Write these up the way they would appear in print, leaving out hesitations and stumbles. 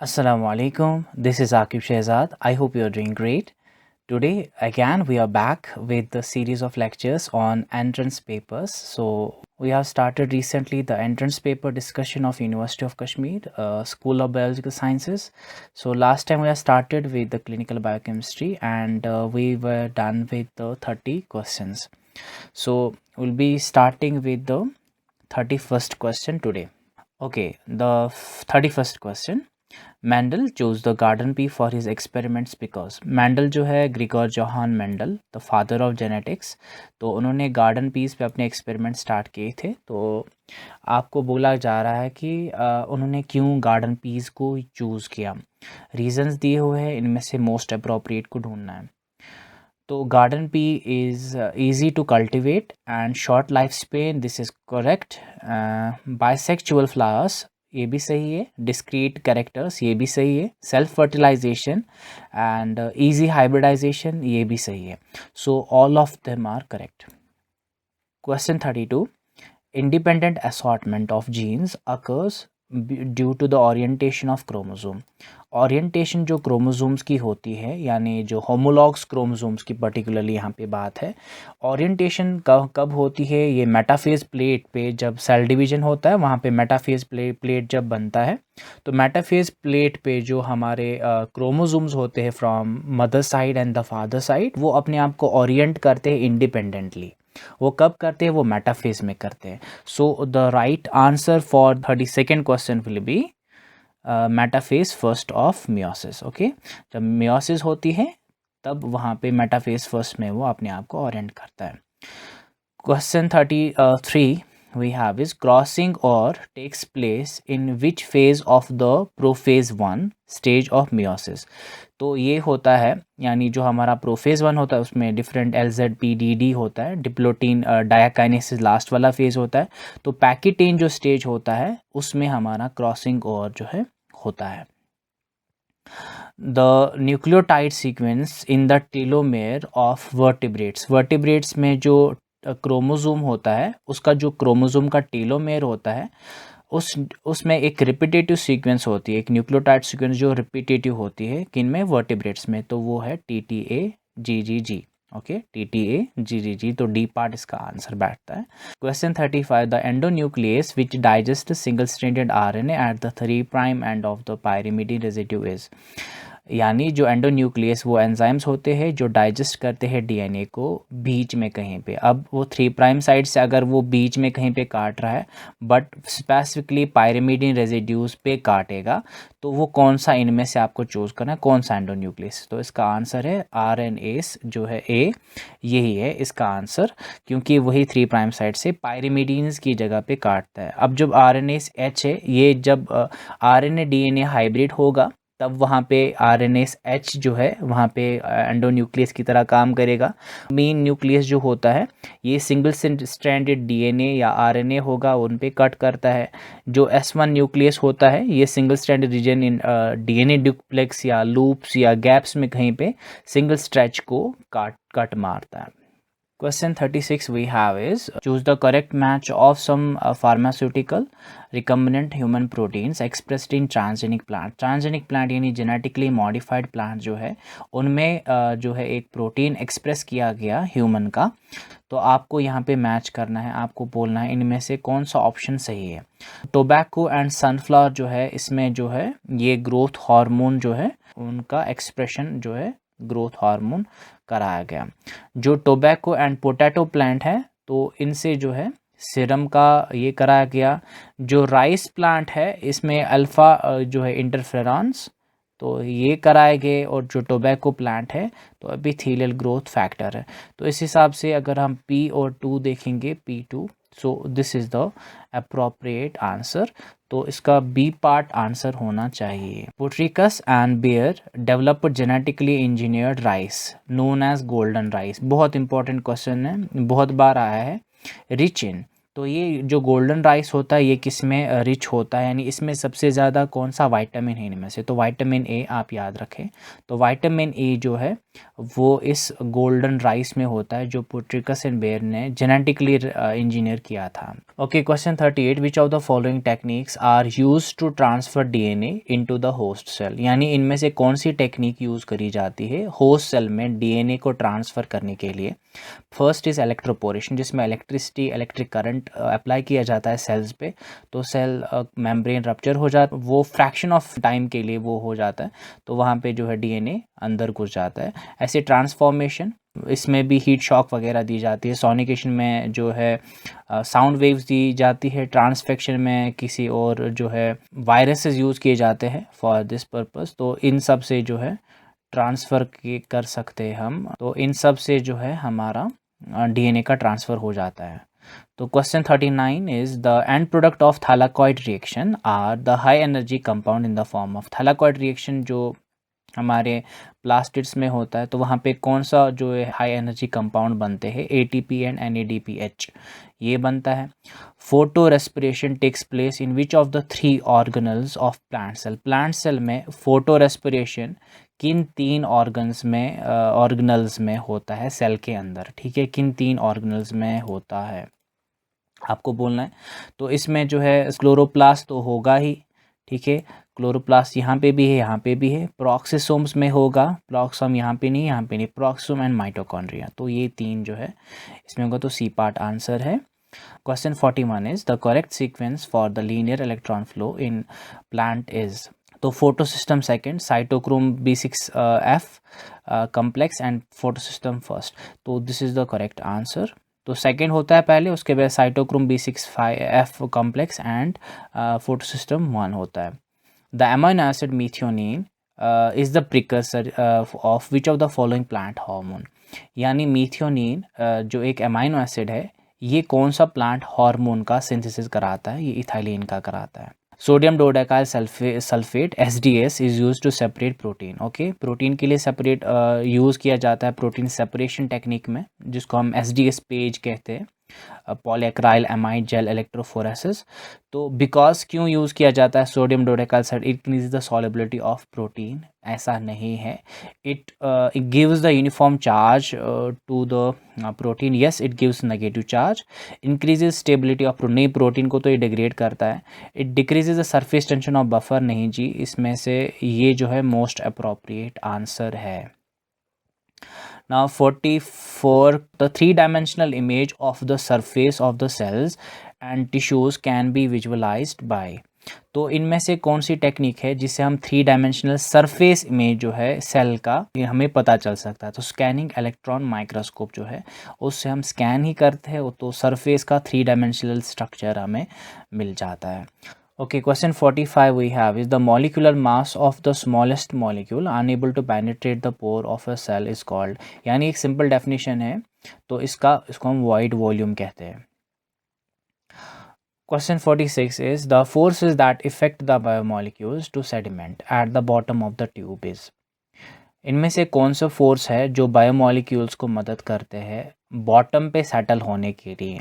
Assalamu alaikum. This is Akib Shehzad. I hope you are doing great. Today again we are back with the series of lectures on entrance papers. So we have started recently the entrance paper discussion of University of Kashmir, School of Biological Sciences. So last time we have started with the clinical biochemistry and we were done with the 30 questions. So we'll be starting with the 31st question today. Okay, the 31st question. Mendel choose the garden pea for his experiments because Mendel जो है Gregor Johann Mendel the father of genetics, तो उन्होंने garden piece पे अपने experiment start किए थे। तो आपको बोला जा रहा है कि उन्होंने क्यों गार्डन पीस को चूज़ किया, रीजंस दिए हुए हैं, इनमें से मोस्ट अप्रोप्रिएट को ढूंढना है। तो garden pea is easy to cultivate and short life span, this is correct. Bisexual flowers, ये भी सही है। डिस्क्रीट कैरेक्टर्स, ये भी सही है। Self fertilisation and easy hybridisation, ये भी सही है। So all of them are correct. Question 32, independent assortment of genes occurs due to the orientation of chromosome. Orientation जो क्रोमोसोम्स की होती है, यानी जो होमोलॉग्स क्रोमोसोम्स की पर्टिकुलरली यहाँ पे बात है, ओरिएंटेशन कब होती है? ये मेटाफेज प्लेट पे जब सेल डिवीजन होता है, वहाँ पे मेटाफेज प्लेट जब बनता है, तो मेटाफेज प्लेट पे जो हमारे क्रोमोसोम्स होते हैं from mother side and the father side, वो अपने आप को ओरिएंट करते हैं इंडिपेंडेंटली। वो कब करते हैं? वो मेटाफेज में करते हैं। So the right answer for 32nd question will be metaphase first of meiosis. Okay, जब मियोसिस होती है तब वहाँ पे मेटाफेज फर्स्ट में वो अपने आप को ओरिएंट करता है। Question 33 we have is crossing or takes place in which phase of the prophase 1 stage of meiosis। तो ये होता है, यानी जो हमारा प्रोफेज 1 होता है उसमें डिफरेंट LZPDD होता है, डिप्लोटीन डायाकाइनेसिस लास्ट वाला फेज होता है। तो पैकिटेन जो स्टेज होता है उसमें हमारा क्रॉसिंग ओवर जो है होता है। The nucleotide sequence in the telomere of vertebrates में जो क्रोमोसोम होता है, उसका जो क्रोमोसोम का टेलोमेयर होता है उसमें एक रिपीटेटिव सीक्वेंस होती है, एक न्यूक्लियोटाइड सीक्वेंस जो रिपीटेटिव होती है, किन में? वर्टिब्रेट्स में। तो वो है TTAGGG। ओके, TTAGGG, तो डी पार्ट इसका आंसर बैठता है। Question 35, the endonuclease which digest single stranded RNA at the 3' end of the pyrimidine residue is. यानी जो एंडोन्यूक्लियस वो एंजाइम्स होते हैं जो डाइजेस्ट करते हैं DNA को बीच में कहीं पे। अब वो 3' साइड से अगर वो बीच में कहीं पे काट रहा है, बट स्पेसिफिकली पायरिमिडीन रेजिड्यूज पे काटेगा, तो वो कौन सा इनमें से आपको चूज करना है, कौन सा एंडोन्यूक्लियस? तो इसका आंसर है RNase जो है A, यही है इसका आंसर, क्योंकि वही 3' साइड से पायरिमिडीन्स की जगह पे काटता है। अब जब RNase H है, ये जब RNA DNA हाइब्रिड होगा तब वहाँ पे RNase H जो है वहाँ पे एंडोन्यूक्लियस की तरह काम करेगा। मेन न्यूक्लियस जो होता है ये सिंगल स्ट्रैंडेड DNA या RNA होगा, उन पे कट करता है। जो S1 न्यूक्लियस होता है ये सिंगल स्ट्रैंडेड रीजन इन DNA डुप्लेक्स या लूप्स या गैप्स में कहीं पे सिंगल स्ट्रेच को कट मारता है। Question 36 we have is choose the correct match of some pharmaceutical recombinant human proteins expressed in transgenic plant। transgenic plant यानी genetically modified plant जो है उनमें जो है एक प्रोटीन एक्सप्रेस किया गया ह्यूमन का। तो आपको यहाँ पे मैच करना है, आपको बोलना है इनमें से कौन सा ऑप्शन सही है। टोबैको एंड सनफ्लावर जो है इसमें जो है ये ग्रोथ हार्मोन जो है उनका एक्सप्रेशन जो है ग्रोथ हार्मोन कराया गया। जो टोबैको एंड पोटैटो प्लांट है तो इनसे जो है सीरम का ये कराया गया। जो राइस प्लांट है इसमें अल्फ़ा जो है इंटरफेरॉन्स, तो ये कराए गए। और जो टोबैको प्लांट है तो एपिथेलियल ग्रोथ फैक्टर है। तो इस हिसाब से अगर हम P और 2 देखेंगे, P2, so this is the appropriate answer. तो इसका B पार्ट आंसर होना चाहिए। Potrykus and Beyer developed genetically engineered rice known as golden rice. बहुत इंपॉर्टेंट क्वेश्चन है, बहुत बार आया है। रिच इन तो ये जो गोल्डन राइस होता है ये किस में रिच होता है, यानी इसमें सबसे ज़्यादा कौन सा विटामिन है इनमें से, तो विटामिन ए आप याद रखें। तो विटामिन ए जो है वो इस गोल्डन राइस में होता है जो पुट्रिकस एंड बेयर ने जेनेटिकली इंजीनियर किया था। Okay, question 38, which of the following techniques are use to transfer DNA into the host cell, यानी इनमें से कौन सी टेक्निक यूज़ करी जाती है होस्ट सेल में डीएनए को ट्रांसफ़र करने के लिए। फर्स्ट इज़ इलेक्ट्रोपोरेशन, जिसमें इलेक्ट्रिक करंट अप्लाई किया जाता है सेल्स पे, तो सेल मेम्ब्रेन रप्चर हो जाता, वो फ्रैक्शन ऑफ टाइम के लिए वो हो जाता है, तो वहाँ पे जो है डीएनए अंदर घुस जाता है। ऐसे ट्रांसफॉर्मेशन, इसमें भी हीट शॉक वगैरह दी जाती है। सोनिकेशन में जो है साउंड वेव्स दी जाती है। ट्रांसफेक्शन में किसी और जो है वायरसेस यूज़ किए जाते हैं फॉर दिस पर्पस, तो इन सब से जो है ट्रांसफ़र कर सकते हैं हम, तो इन सब से जो है हमारा डीएनए का ट्रांसफ़र हो जाता है। तो question 39 is the end product of thylakoid reaction are the high energy compound in the form of thylakoid reaction, जो हमारे प्लास्टिड्स में होता है, तो वहाँ पे कौन सा जो है हाई एनर्जी कंपाउंड बनते हैं, एटीपी एंड NADPH ये बनता है। Photorespiration takes place in which of the 3 organelles of plant cell, plant cell में फोटो रेस्पिरेशन किन 3 ऑर्गेनल्स में होता है सेल के अंदर, ठीक है, किन 3 ऑर्गेनल्स में होता है आपको बोलना है। तो इसमें जो है क्लोरोप्लास्ट तो होगा ही, ठीक है, क्लोरोप्लास्ट यहाँ पे भी है, यहाँ पे भी है। प्रोक्सिसोम्स में होगा, प्रोक्सोम यहाँ पे नहीं, यहाँ पे नहीं, प्रोक्सोम एंड माइटोकॉन्ड्रिया, तो ये 3 जो है इसमें होगा, तो सी पार्ट आंसर है। Question 41 is the correct sequence for the linear electron flow in plant is, तो photosystem second, cytochrome B6F complex and photosystem first, तो this is the correct answer. तो सेकेंड होता है पहले, उसके बाद cytochrome B6F complex and photosystem 1 होता है। The amino acid मीथियोनिन is the precursor of which of the following plant hormone, यानी मीथियोनिन जो एक अमीनो एसिड है, ये कौन सा प्लांट हार्मोन का सिंथेसिस कराता है, ये इथाइलिन का कराता है। Sodium dodecyl sulphate SDS is use to separate protein, okay, protein के लिए सेपरेट यूज़ किया जाता है प्रोटीन सेपरेशन टेक्निक में, जिसको हम SDS पेज कहते हैं, पॉलीएक्राइल एमाइड जेल इलेक्ट्रोफोरेसिस। तो बिकॉज क्यों यूज़ किया जाता है sodium dodecyl sulphate, it increase the solubility of protein, ऐसा नहीं है। It gives the uniform charge to the protein, yes it gives negative charge. Increases stability of protein, नहीं protein को तो ये डिग्रेड करता है। It decreases the surface tension of buffer, नहीं जी, इसमें से ये जो है मोस्ट अप्रोप्रिएट आंसर है। Now 44, the three-dimensional image of the surface of the cells and tissues can be visualized by, तो इनमें से कौन सी टेक्निक है जिससे हम 3 डायमेंशनल सरफेस इमेज जो है सेल का ये हमें पता चल सकता है, तो स्कैनिंग इलेक्ट्रॉन माइक्रोस्कोप जो है उससे हम स्कैन ही करते हैं, तो सरफेस का 3 डायमेंशनल स्ट्रक्चर हमें मिल जाता है। Okay, question 45 we have is the molecular mass of the smallest molecule unable to penetrate the pore of a cell is called, यानी एक सिंपल डेफिनेशन है, तो इसको हम void volume कहते हैं। Question 46 is the forces that affect the biomolecules to sediment at the bottom of the tube is, इनमें से कौन सा फोर्स है जो बायोमोलिक्यूल्स को मदद करते हैं बॉटम पे सेटल होने के लिए।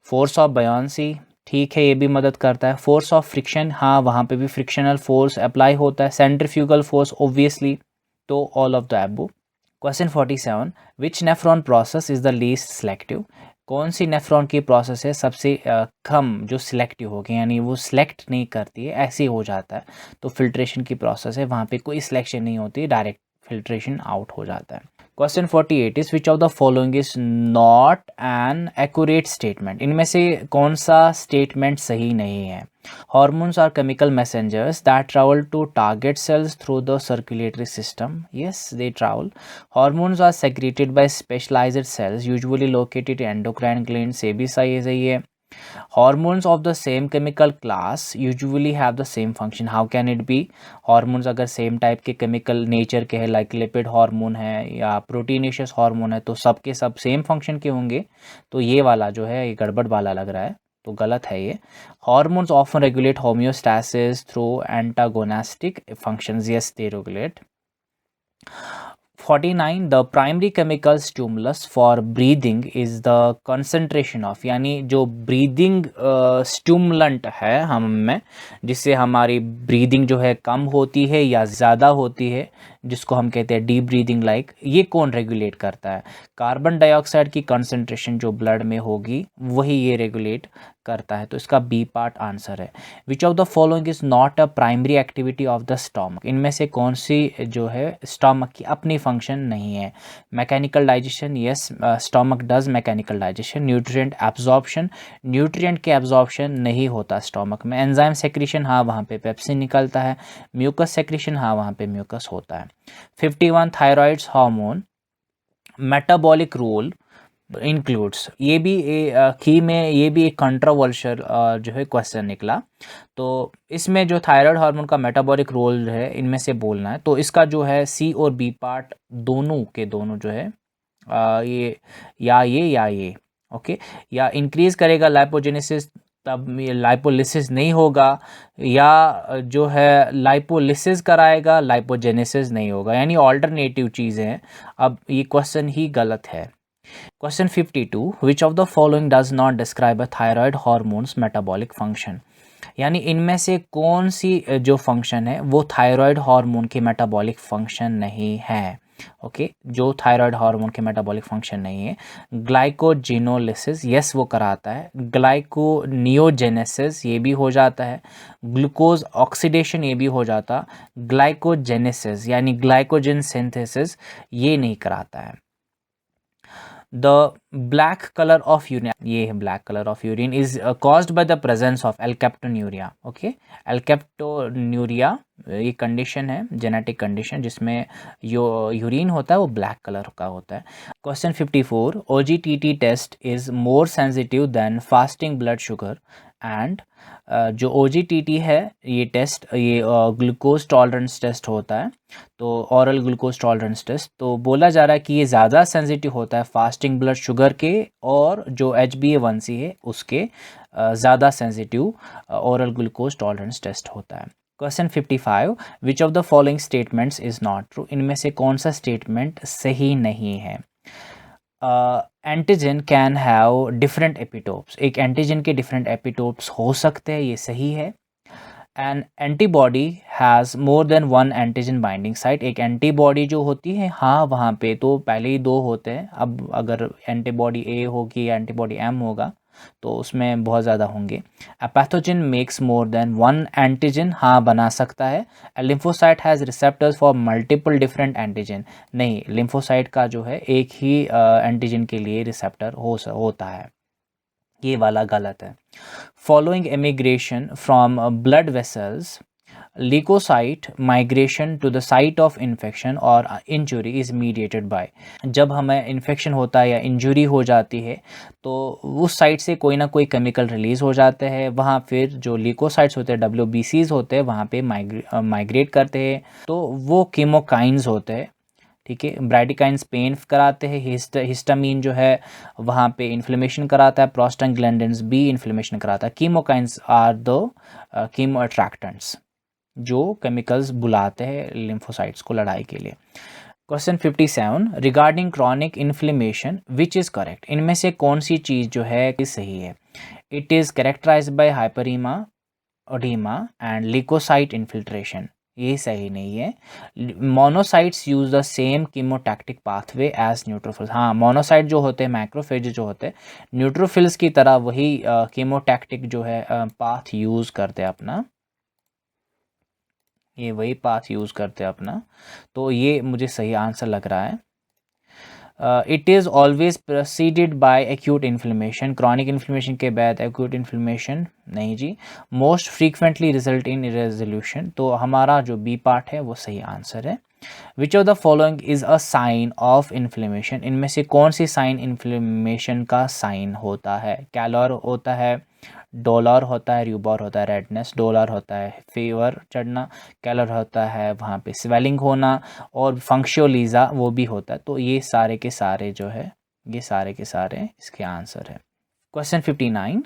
फोर्स ऑफ बायोंसी, ठीक है, ये भी मदद करता है। फोर्स ऑफ फ्रिक्शन, हाँ वहाँ पे भी फ्रिक्शनल फोर्स अप्लाई होता है। सेंट्रीफ्यूगल फोर्स ऑब्वियसली, तो all of the above. Question 47, which nephron process is the least selective, कौन सी नेफ्रॉन की प्रोसेस है सबसे कम जो सिलेक्टिव होगी, यानी वो सिलेक्ट नहीं करती है, ऐसे हो जाता है, तो फिल्ट्रेशन की प्रोसेस है, वहाँ पे कोई सिलेक्शन नहीं होती, डायरेक्ट फिल्ट्रेशन आउट हो जाता है। Question 48 is which of the following is not an accurate statement, इनमें से कौन सा स्टेटमेंट सही नहीं है। Hormones are chemical messengers that travel to target cells through the circulatory system. Yes, they travel. Hormones are secreted by specialized cells, usually located in endocrine glands. ये भी सही है। Hormones of the same chemical class usually have the same function. How can it be? Hormones अगर same type के chemical nature के है, like lipid hormone है या proteinaceous hormone है, तो सबके सब same function के होंगे, तो ये वाला जो है ये गड़बड़ वाला लग रहा है, तो गलत है ये। Hormones often regulate homeostasis through antagonistic functions. Yes, they regulate. 49 the primary chemical stimulus for breathing is the concentration of, यानी जो ब्रीदिंग स्टिमुलेंट है हम में, जिससे हमारी ब्रीदिंग जो है कम होती है या ज़्यादा होती है, जिसको हम कहते हैं डीप ब्रीदिंग लाइक, ये कौन रेगुलेट करता है? कार्बन डाइऑक्साइड की कंसंट्रेशन जो ब्लड में होगी वही ये रेगुलेट करता है। तो इसका बी पार्ट आंसर है। Which of the following is not a primary activity of the stomach, इनमें से कौन सी जो है स्टमक की अपनी फंक्शन नहीं है? Mechanical digestion, yes stomach does mechanical digestion. Nutrient absorption, nutrient के एब्जॉर्प्शन नहीं होता स्टमक में। एंजाइम सेक्रेशन, हाँ वहाँ पे पेप्सिन निकलता है। म्यूकस सेक्रेशन, हाँ वहाँ पे म्यूकस होता है। 51 thyroids hormone metabolic role includes, ये भी की में ये भी एक कंट्रोवर्शियल जो है क्वेश्चन निकला। तो इसमें जो थायराइड हार्मोन का मेटाबॉलिक रोल है इनमें से बोलना है, तो इसका जो है सी और बी पार्ट दोनों के दोनों जो है ये ओके, या इंक्रीज करेगा लाइपोजेनेसिस, तब ये लाइपोलिसिस नहीं होगा, या जो है लाइपोलिसिस कराएगा लाइपोजेनेसिस नहीं होगा, यानी ऑल्टरनेटिव चीज़ें हैं। अब ये क्वेश्चन ही गलत है। Question 52 which of the following does not describe a thyroid hormones metabolic function, यानी इनमें से कौन सी जो फंक्शन है वो थायराइड हार्मोन के मेटाबॉलिक फंक्शन नहीं है? ओके, जो थायराइड हार्मोन के मेटाबॉलिक फंक्शन नहीं है। ग्लाइकोजिनोलिसिस, यस वो कराता है। ग्लाइकोनियोजेनेसिस, ये भी हो जाता है। ग्लूकोज ऑक्सीडेशन, ये भी हो जाता। ग्लाइकोजेनेसिस यानी ग्लाइकोजन सिंथेसिस, ये नहीं कराता है। The black colour of urine, ये है black colour of urine is caused by the presence of alkaptonuria. Okay, alkaptonuria ये कंडीशन है, जेनेटिक कंडीशन, जिसमें यूरिन होता है वो ब्लैक कलर का होता है। Question 54 OGTT test is more sensitive than fasting blood sugar and, जो OGTT है ये टेस्ट, ये ग्लूकोज टॉलरेंस टेस्ट होता है, तो ऑरल ग्लूकोज टॉलरेंस टेस्ट, तो बोला जा रहा है कि ये ज़्यादा सेंसिटिव होता है फास्टिंग ब्लड शुगर के, और जो HbA1c है उसके ज़्यादा sensitive oral glucose tolerance test होता है। Question 55 which of the following statements is not true, इनमें से कौन सा स्टेटमेंट सही नहीं है? Antigen can have different epitopes, एक एंटीजन के डिफरेंट एपिटोप्स हो सकते हैं, ये सही है। An antibody has more than one antigen binding site, एक एंटीबॉडी जो होती है, हाँ वहाँ पे तो पहले ही दो होते हैं, अब अगर एंटीबॉडी ए होगी या एंटीबॉडी एम होगा तो उसमें बहुत ज़्यादा होंगे। A pathogen makes more than one antigen, हाँ बना सकता है। A lymphocyte has receptors for multiple different antigen, नहीं, लिम्फोसाइट का जो है एक ही एंटीजन के लिए रिसेप्टर होता है, ये वाला गलत है। Following emigration from blood vessels leukocyte migration to the site of infection और इंजुरी इज़ मीडिएटेड बाय, जब हमें इन्फेक्शन होता है या इंजुरी हो जाती है तो उस साइट से कोई ना कोई केमिकल रिलीज़ हो जाते हैं, वहाँ फिर जो ल्यूकोसाइट्स होते हैं WBCs होते हैं वहाँ पे माइग्रेट करते हैं, तो वो कीमोकाइंस होते हैं, ठीक है। ब्राइडिकाइंस पेन कराते हैं, हिस्टामीन जो है वहाँ पे इन्फ्लेमेशन कराता है, प्रोस्टाग्लैंडिन्स भी इन्फ्लेमेशन कराता है। Chemokines are the chemo attractants, जो केमिकल्स बुलाते हैं लिम्फोसाइट्स को लड़ाई के लिए। Question 57 regarding chronic inflammation which is correct, इनमें से कौन सी चीज़ जो है कि सही है? It is characterised by hyperaemia, oedema and leukocyte infiltration, ये सही नहीं है। Monocytes use the same chemotactic pathway as neutrophils, हाँ मोनोसाइट जो होते हैं, मैक्रोफेज जो होते हैं, न्यूट्रोफिल्स की तरह वही कीमोटैक्टिक जो है पाथ यूज़ करते हैं अपना, ये वही पाथ यूज़ करते हैं अपना, तो ये मुझे सही आंसर लग रहा है। It is always preceded by acute inflammation, chronic inflammation के बाद एक्यूट इन्फ्लेमेशन नहीं जी। Most frequently result in resolution, तो हमारा जो बी पार्ट है वो सही आंसर है। Which of the following is a sign of inflammation, इनमें से कौन सी साइन इन्फ्लेमेशन का साइन होता है? कैलर होता है, डॉलर होता है, रूबर होता है रेडनेस, डॉलर होता है फीवर चढ़ना, कैलर होता है वहाँ पे स्वेलिंग होना, और फंक्शोलीजा वो भी होता है। तो ये सारे के सारे जो है, ये सारे के सारे इसके आंसर है। Question 59.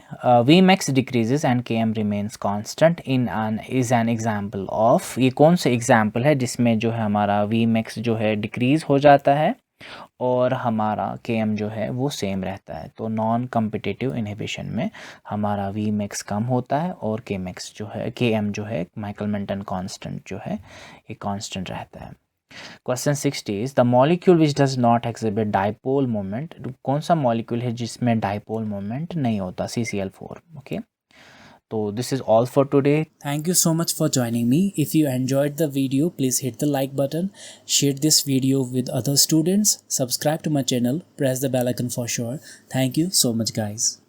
Vmax decreases and Km remains constant in an is an example of, ये कौन से एग्जाम्पल है जिसमें जो है हमारा Vmax जो है डिक्रीज़ हो जाता है और हमारा Km जो है वो सेम रहता है। तो नॉन कम्पिटिटिव इनहिबिशन में हमारा Vmax कम होता है और Kmax जो है Km जो है माइकल मेंटन कांस्टेंट जो है ये कांस्टेंट रहता है। Question 60 is the molecule which does not exhibit dipole moment, कौन सा मॉलिक्यूल है जिसमें डाइपोल मोमेंट नहीं होता, CCl4। ओके, तो this is all for today. Thank you so much for joining me. If you enjoyed the video, please hit the like button, share this video with other students, subscribe to my channel, press the bell icon for sure. Thank you so much guys.